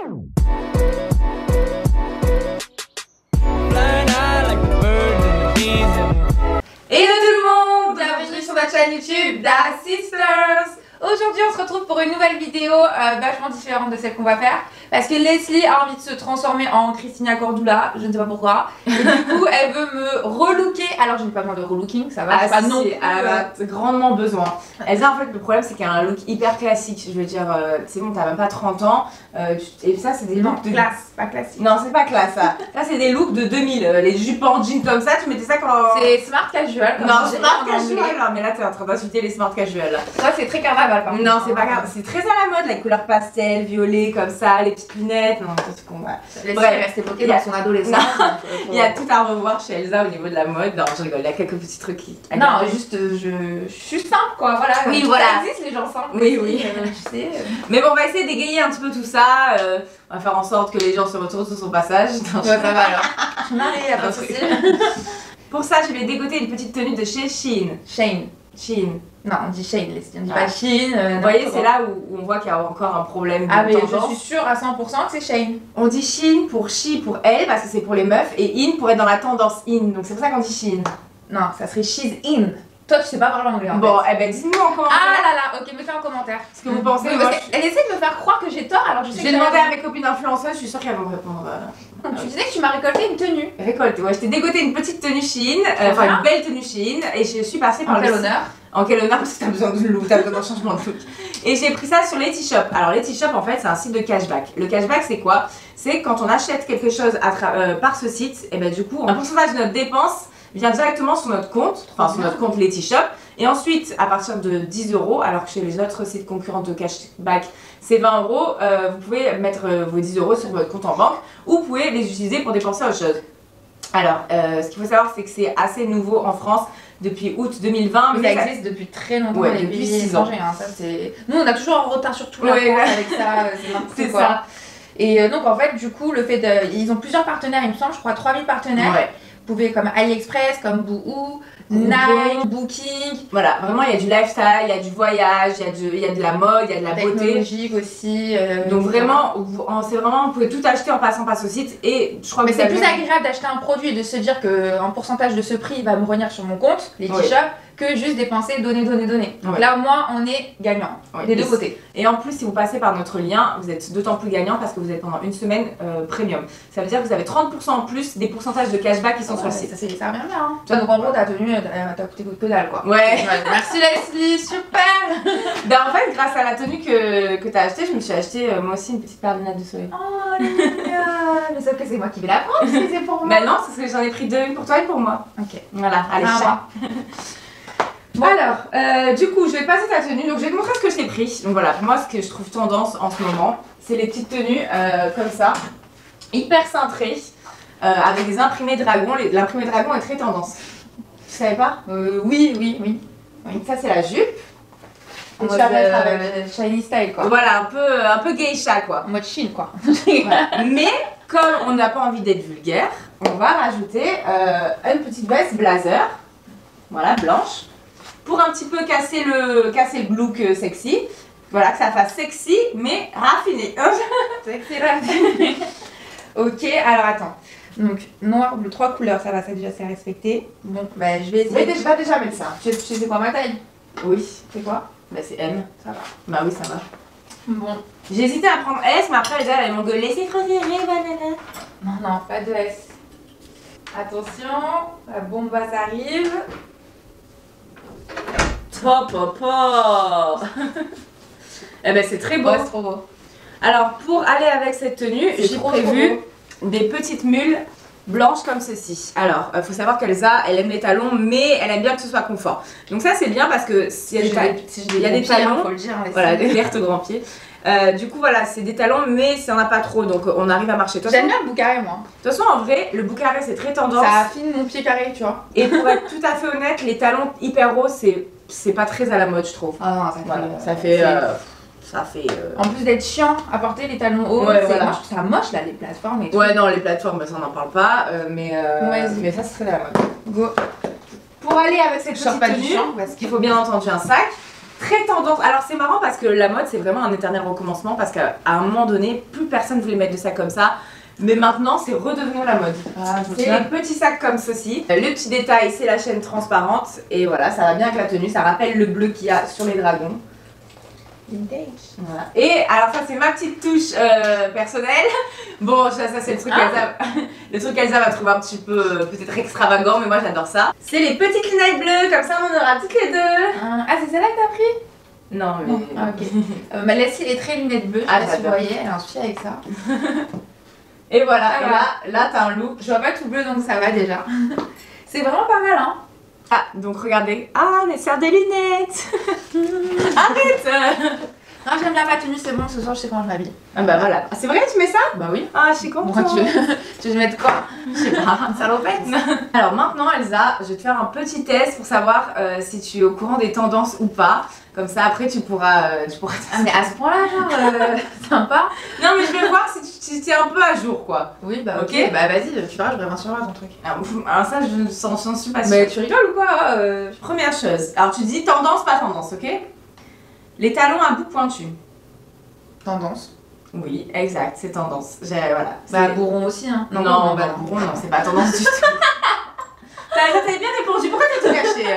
Hello tout le monde, bienvenue sur notre chaîne YouTube Da Sisters. Aujourd'hui on se retrouve pour une nouvelle vidéo vachement différente de celle qu'on va faire parce que Leslie a envie de se transformer en Christina Cordula, je ne sais pas pourquoi, et du coup elle veut me relooker. Alors je n'ai pas besoin de relooking, ça va, pas non. Elle a grandement besoin. Elsa, en fait le problème c'est qu'elle a un look hyper classique, je veux dire c'est bon, t'as même pas 30 ans et ça c'est des looks de classe, pas classique. Non c'est pas classe ça, ça c'est des looks de 2000, les jupes en jean comme ça, tu mettais ça quand... C'est smart casual. Non, smart casual, non mais là t'es en train d'insulter les smart casual là. Ça c'est très carnaval par contre. Non c'est pas grave, c'est très à la mode, la couleur pastel, violet comme ça, les petites lunettes, non c'est ce qu'on va... Bref, elle reste bloquée dans son adolescence. Il y a tout à revoir chez Elsa au niveau de la mode, non je rigole, il y a quelques petits trucs qui... Non, juste je suis simple quoi, voilà. Oui voilà. Ça existe les gens simples. Oui oui. Tu sais. Mais bon on va essayer d'égayer un petit peu tout ça, on va faire en sorte que les gens se retournent sur son passage. Ouais ça va alors. Je m'arrête, y'a pas de soucis. Pour ça je vais dégoter une petite tenue de chez Shein. Shein. Non, on dit Shein, on dit pas Shein. Vous voyez, c'est là où on voit qu'il y a encore un problème de tendance. Je suis sûre à 100% que c'est Shein. On dit Shein pour she pour elle parce que c'est pour les meufs et in pour être dans la tendance in. Donc c'est pour ça qu'on dit Shein. Non, ça serait she's in. Toi, tu sais pas parler anglais. Bon, eh ben dites-nous en commentaire. Ah là là, ok, mettez en commentaire. Ce que vous pensez. Oui, parce qu'elle essaie de me faire croire que j'ai tort, alors je sais que. J'ai demandé à mes copines influenceuses, je suis sûre qu'elles vont me répondre. Tu disais que tu m'as récolté une tenue. Récolté, ouais, je t'ai dégoté une petite tenue Shein, enfin une belle tenue Shein, et je suis passée par quel honneur. En quel honneur, parce que t'as besoin de look, t'as besoin d'un changement de look. Et j'ai pris ça sur Letty Shop. Alors Letty Shop en fait c'est un site de cashback. Le cashback c'est quoi? C'est quand on achète quelque chose par ce site, et ben du coup un pourcentage de notre dépense vient directement sur notre compte, enfin sur notre compte Letty Shop. Et ensuite à partir de 10 €, alors que chez les autres sites concurrents de cashback c'est 20 €, vous pouvez mettre vos 10 € sur votre compte en banque ou vous pouvez les utiliser pour dépenser autre chose. Alors ce qu'il faut savoir c'est que c'est assez nouveau en France depuis août 2020, mais ça existe depuis très longtemps dans les pays étrangers. Hein, ça, nous on a toujours en retard sur tout la France avec ça, c'est n'importe quoi. Ça. Et donc en fait du coup le fait de... Ils ont plusieurs partenaires, il me semble, je crois 3000 partenaires. Ouais. Vous pouvez comme AliExpress, comme Boohoo, Nike, Booking. Voilà, vraiment il y a du lifestyle, il y a du voyage, il y a de la mode, il y a de la beauté. Technologique aussi. Donc vraiment, c'est vraiment, vous pouvez tout acheter en passant par ce site et je crois que c'est plus agréable d'acheter un produit et de se dire qu'un pourcentage de ce prix va me revenir sur mon compte, les t-shirts, que juste dépenser, donner. Donc là au moins on est gagnant, des deux côtés. Et en plus si vous passez par notre lien, vous êtes d'autant plus gagnant parce que vous êtes pendant une semaine premium. Ça veut dire que vous avez 30% en plus des pourcentages de cashback qui sont sur le site. Ça revient bien. Hein. Tu vois, donc en gros ta tenue t'as coûté que dalle quoi. Ouais. Merci Leslie, super. Ben en fait grâce à la tenue que t'as acheté, je me suis acheté moi aussi une petite paire de lunettes de soleil. Oh les mignonnes. Mais sauf que c'est moi qui vais la prendre parce que c'est pour moi. Ben non, c'est parce que j'en ai pris deux, une pour toi et une pour moi. Ok. Voilà, allez chat. Bon. Alors, du coup, je vais passer ta tenue. Donc, je vais te montrer ce que je t'ai pris. Donc, voilà, pour moi, ce que je trouve tendance en ce moment, c'est les petites tenues comme ça, hyper cintrées, avec des imprimés dragons. L'imprimé dragon est très tendance. Tu savais pas? Oui. Ça, c'est la jupe. En mode shiny style quoi. Voilà, un peu geisha quoi. En mode Chine quoi. Voilà. Mais, comme on n'a pas envie d'être vulgaire, on va rajouter une petite veste blazer. Voilà, blanche. Pour un petit peu casser le look sexy. Voilà, que ça fasse sexy mais raffiné. Sexy raffiné. Ok, alors attends. Donc noir, bleu, 3 couleurs, ça va, ça déjà c'est respecté. Bon, bah je vais essayer. Mais je vais déjà mettre ça. Tu sais quoi ma taille? Oui. C'est quoi? Bah c'est M. Ça va. Bah oui, ça va. Bon. J'ai hésité à prendre S, mais après déjà elles m'ont gueulé, c'est trop serré, banana. Non, pas de S. Attention, la bombe arrive. Top. Eh ben c'est très beau. Ouais, c'est trop beau. Alors pour aller avec cette tenue, j'ai prévu des petites mules blanches comme ceci. Alors faut savoir qu'Elsa elle aime les talons, mais elle aime bien que ce soit confort. Donc ça c'est bien parce que s'il y a des talons, faut le dire, voilà, des vertes grands pieds. Du coup voilà, c'est des talons mais ça n'en a pas trop, donc on arrive à marcher. J'aime bien le bout carré moi. De toute façon en vrai, le bout carré c'est très tendance. Ça affine mon pied carré tu vois. Et pour être tout à fait honnête, les talons hyper hauts c'est pas très à la mode je trouve. Ah non, ça fait En plus d'être chiant à porter les talons hauts, ouais, moi je trouve ça moche là les plateformes et tout. Ouais non les plateformes ça on n'en parle pas, mais ça serait la mode. Go. Pour aller avec cette petite tenue, il faut bien entendu un sac. Très tendance. Alors c'est marrant parce que la mode c'est vraiment un éternel recommencement parce qu'à un moment donné, plus personne voulait mettre de sacs comme ça. Mais maintenant c'est redevenu la mode. C'est les petits sacs comme ceci. Le petit détail c'est la chaîne transparente. Et voilà, ça va bien avec la tenue. Ça rappelle le bleu qu'il y a sur les dragons. Vintage. Voilà. Et alors ça c'est ma petite touche personnelle. Bon ça c'est le truc Elsa. Le truc Elsa va trouver un petit peu peut-être extravagant mais moi j'adore ça. C'est les petites lunettes bleues, comme ça on aura toutes les deux. Ah c'est celle-là que t'as pris? Non mais... Ah, ok. Leslie est très lunettes bleues, je sais pas si vous voyez, elle a un souci avec ça. Et voilà, et là t'as un look. Je vois pas tout bleu donc ça va déjà. C'est vraiment pas mal hein. Ah, donc regardez. Ah, on est sur des lunettes. Arrête. Non, j'aime bien ma tenue, c'est bon, ce soir je sais comment je m'habille. Ah bah voilà. Ah, c'est vrai, tu mets ça? Bah oui. Ah, je suis contente. Pourquoi tu veux mettre quoi? Je sais pas, une salopette. Alors maintenant, Elsa, je vais te faire un petit test pour savoir si tu es au courant des tendances ou pas. Comme ça, après, tu pourras Ah, mais à ce point-là, genre, sympa. Non, mais je vais voir si tu es un peu à jour, quoi. Oui, bah ok. Bah vas-y, tu verras, je reviens sur ton truc. Alors ça, je n'en suis pas sûre. Mais tu rigoles ou quoi? Première chose. Alors tu dis tendance, pas tendance, ok? Les talons à bout pointu. Tendance. Oui, exact, c'est tendance. Voilà. Bah bourron aussi, hein. Non, bourron, non, c'est pas tendance du tout. T'avais bien répondu, pourquoi t'as tout gâché?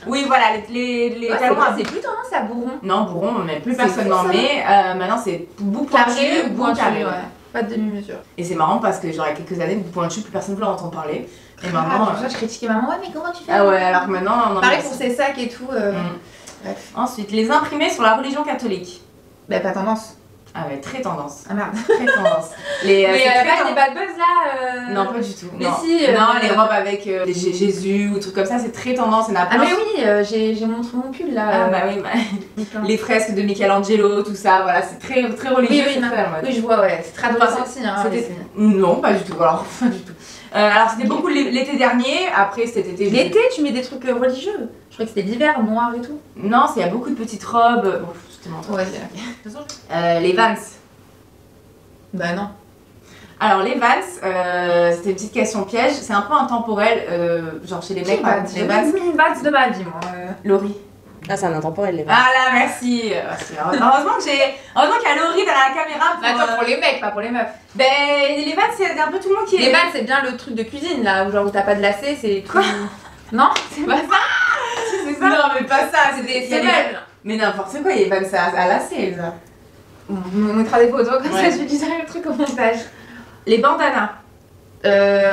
Oui, voilà, les talons à bout. C'est plus tendance à bourron. Non, bourron, mais plus personne n'en met. Maintenant, c'est bout pointu ou bout carré. Ouais. Pas de demi-mesure. Et c'est marrant parce que, genre, il y a quelques années, bout pointu, plus personne ne voulait entendre parler. Et maintenant. Je critiquais maman, ouais, mais comment tu fais? Ah ouais, alors que maintenant, on en pareil pour ses sacs et tout. Bref. Ensuite, les imprimés sur la religion catholique. Bah, pas tendance. Ah ouais, très tendance. Ah merde. Très tendance. Mais pas des bad buzz là Non, pas du tout. Mais non. si. Non, les robes avec Jésus ou trucs comme ça, c'est très tendance. Ah mais oui, j'ai montré mon pull là. Ah bah oui, les fresques de Michelangelo, tout ça, voilà, c'est très, très religieux. Oui, je vois, ouais. C'est très adolescent aussi. Hein, non, pas du tout. Alors, pas du tout. Alors, c'était beaucoup l'été dernier. Après, cet été. L'été, tu mets des trucs religieux? Je crois que c'était l'hiver, noir et tout. Non, il y a beaucoup de petites robes. Bon, ouais, les Vans. Bah non. Alors les Vans, c'était une petite question piège, c'est un peu intemporel, genre chez les mecs. Les Vans de ma vie, moi. Laurie. Ah, c'est un intemporel, les Vans. Ah là, merci. Heureusement qu'il y a Laurie dans la caméra. Attends, pour les mecs, pas pour les meufs. Ben, les Vans, c'est un peu tout le monde qui est. Les Vans, c'est bien le truc de cuisine là, où genre où t'as pas de lacets, c'est. Quoi? Non? C'est pas ça? C'est ça? Non, mais pas ça, c'est des semelles. Mais n'importe quoi, il y a les Vans à lacets, ça. On mettra des photos comme ça, je vais utiliser le truc au montage. Les bandanas.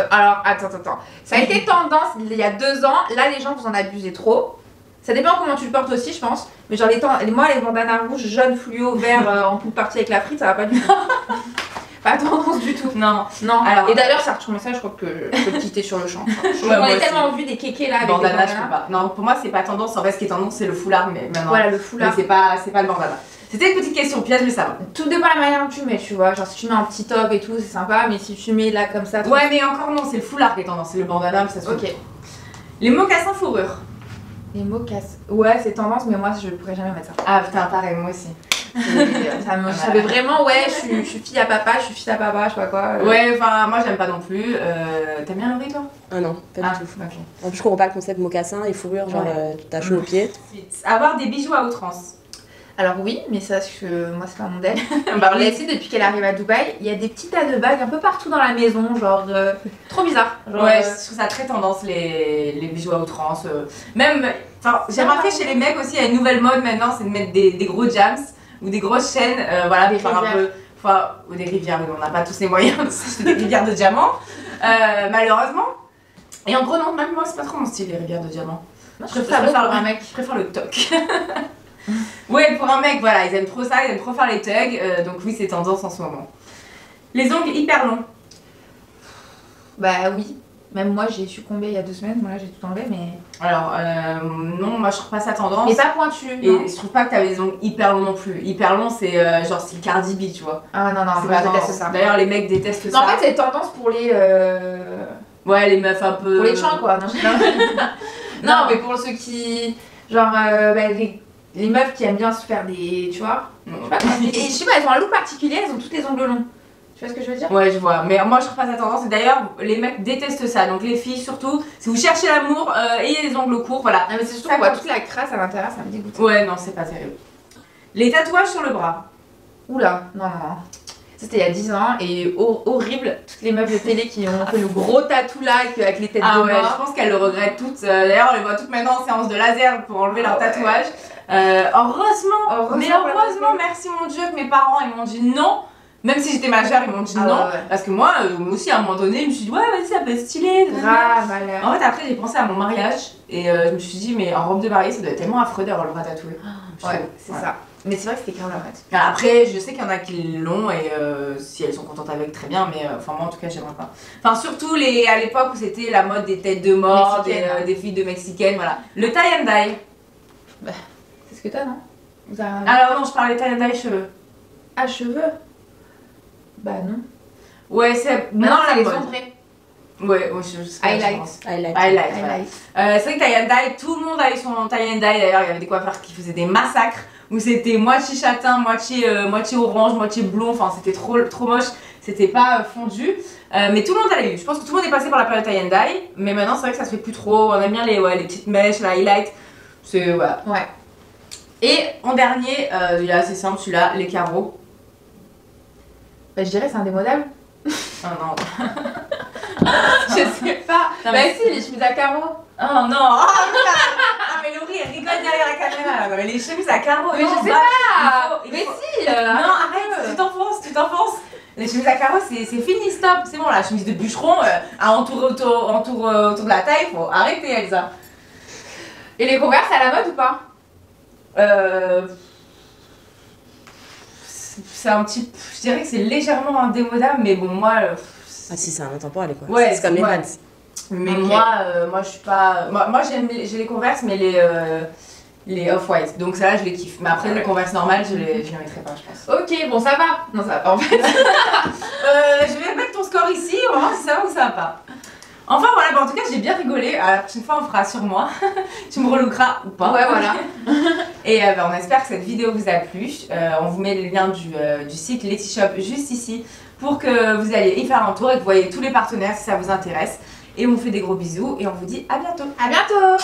Alors, attends. Ça a été tendance il y a 2 ans. Là, les gens, vous en abusez trop. Ça dépend comment tu le portes aussi, je pense. Mais genre, moi, les bandanas rouges, jaunes, fluo, verts, en poule partie avec la frite, ça va pas du tout. Pas tendance du tout. Non. Alors, et d'ailleurs, ça retourne ça, je crois que je peux le quitter sur le champ. On a tellement vu des kékés là avec bandanas, je peux pas. Non, pour moi, c'est pas tendance. En fait, ce qui est tendance, c'est le foulard. Mais maintenant. Voilà, le foulard. Mais c'est pas le bandana. C'était une petite question piège, mais ça va. Tout dépend de la manière dont tu mets, tu vois. Genre, si tu mets un petit top et tout, c'est sympa. Mais si tu mets là comme ça. Ouais, mais encore non, c'est le foulard qui est tendance. C'est le bandana, mais ça se fait. Ok. Les mocassins fourrure. Les mocassins. Ouais, c'est tendance, mais moi, je pourrais jamais mettre ça. Ah putain, pareil, moi aussi. Je savais vraiment, ouais, je suis fille à papa, je sais pas quoi. Ouais, enfin, moi j'aime pas non plus. T'aimes bien Laurie, toi? Ah non, pas du tout. Okay. En plus, je comprends pas le concept mocassin et fourrure, genre t'as chaud aux pieds. Avoir des bijoux à outrance. Alors oui, mais ça, moi c'est pas mon modèle. Bah, Leslie, depuis qu'elle arrive à Dubaï, il y a des petits tas de bagues un peu partout dans la maison, genre trop bizarre. Genre, ouais, je trouve ça très tendance les bijoux à outrance. Même, j'ai remarqué chez les mecs aussi, il y a une nouvelle mode maintenant, c'est de mettre des gros jams ou des grosses chaînes, voilà, des faire un peu, ou des rivières, mais on n'a pas tous les moyens de s'acheter des rivières de diamants, malheureusement. Et en gros, non, même moi, c'est pas trop mon style, les rivières de diamants. Moi, je préfère je préfère le toc. Ouais, pour un mec, voilà, ils aiment trop ça, ils aiment trop faire les tugs, donc oui, c'est tendance en ce moment. Les ongles hyper longs. Bah oui, même moi j'ai succombé il y a 2 semaines, moi là j'ai tout enlevé, mais... Alors, non, moi je trouve pas ça tendance. Mais pas pointu. Et je trouve pas que t'avais des ongles hyper longs non plus. Hyper long, c'est genre style Cardi B, tu vois. Ah non, c'est pas tendance. Ça. D'ailleurs, les mecs détestent ça. En fait, c'est tendance pour les... Ouais, les meufs un peu... Pour les chants, quoi. Non, mais pour ceux qui... Genre, les meufs qui aiment bien se faire des... Tu vois, je sais pas, elles ont un look particulier, elles ont toutes les ongles longs. Tu vois ce que je veux dire? Ouais, je vois. Mais moi, je repasse la tendance. Et d'ailleurs, les mecs détestent ça. Donc, les filles, surtout, si vous cherchez l'amour, ayez les ongles courts. Voilà. Ah, mais c'est surtout qu'on voit toute la crasse à l'intérieur, ça me dégoûte. Ouais, non, c'est pas terrible. Les tatouages sur le bras. Oula, non, non, non. C'était il y a 10 ans et horrible. Toutes les meufs de télé qui ont fait le gros tatou là avec les têtes de Ouais, mort. je pense qu'elles le regrettent toutes. D'ailleurs, on les voit toutes maintenant en séance de laser pour enlever leur tatouage. Heureusement, merci mon Dieu que mes parents ils m'ont dit non. Même si j'étais majeure, ils m'ont dit non. Ouais. Parce que moi aussi, à un moment donné, je me suis dit, ouais, vas-y, ça peut être stylé. Grave, voilà. En fait, après, j'ai pensé à mon mariage et je me suis dit, mais en robe de mariée, ça doit être tellement affreux d'avoir le bras tatoué. Ouais, c'est ça. Mais c'est vrai que c'était grave la mode. Après, je sais qu'il y en a qui l'ont et si elles sont contentes avec, très bien, mais enfin, moi en tout cas, j'aimerais pas. Enfin, surtout à l'époque où c'était la mode des têtes de mort, des filles de mexicaines, voilà. Le tie and dye. Bah, c'est ce que t'as, non? Alors, non, je parlais tie and dye cheveux. Ah, cheveux? Bah, non. Ouais, c'est. Maintenant, la les mode. ombrés. Ouais, je sais pas, je Highlight. pense. Highlight. Highlight, voilà. Highlight. C'est vrai que tie and dye, tout le monde avait son tie and dye. D'ailleurs, il y avait des coiffeurs qui faisaient des massacres où c'était moitié châtain, moitié orange, moitié blond. Enfin, c'était trop moche. C'était pas fondu. Mais tout le monde l'a eu. Je pense que tout le monde est passé par la période tie and dye. Mais maintenant, c'est vrai que ça se fait plus trop. On aime bien les petites mèches, la highlight. C'est voilà. Ouais. Et en dernier, il est assez simple celui-là, les carreaux. Bah, je dirais c'est indémodable. Oh non. Je sais pas. Non, Bah, mais- si, les chemises à carreaux. Oh non. Oh putain. Ah mais Laurie, elle rigole derrière la caméra. Non, mais les chemises à carreaux. Mais non, je sais bah, pas. il Mais faut- si. Non, arrête, tu t'enfonces. Les chemises à carreaux, c'est fini, stop. C'est bon, la chemise de bûcheron, à entourer autour de la taille, faut arrêter, Elsa. Et les Converse à la mode ou pas? C'est un petit. Je dirais que c'est légèrement indémodable, mais bon, moi. Ah si, c'est un intemporel quoi. Ouais, C'est comme les ouais. Vans. Mais Ok. moi, je suis pas. Moi j'ai les Converse, mais les Off-White. Donc, ça là, je les kiffe. Mais après, les Converse normales, je les mettrai pas, je pense. Ok, bon, ça va. Non, ça va pas en fait. Je vais mettre ton score ici, on va voir si ça va ou ça va pas. Enfin voilà, bah, en tout cas j'ai bien rigolé. La prochaine fois on fera sur moi. Tu me relookeras ou pas. Ouais, voilà. Et bah, on espère que cette vidéo vous a plu. On vous met le lien du site Letty Shop juste ici pour que vous alliez y faire un tour et que vous voyez tous les partenaires si ça vous intéresse. Et on vous fait des gros bisous et on vous dit à bientôt. À bientôt.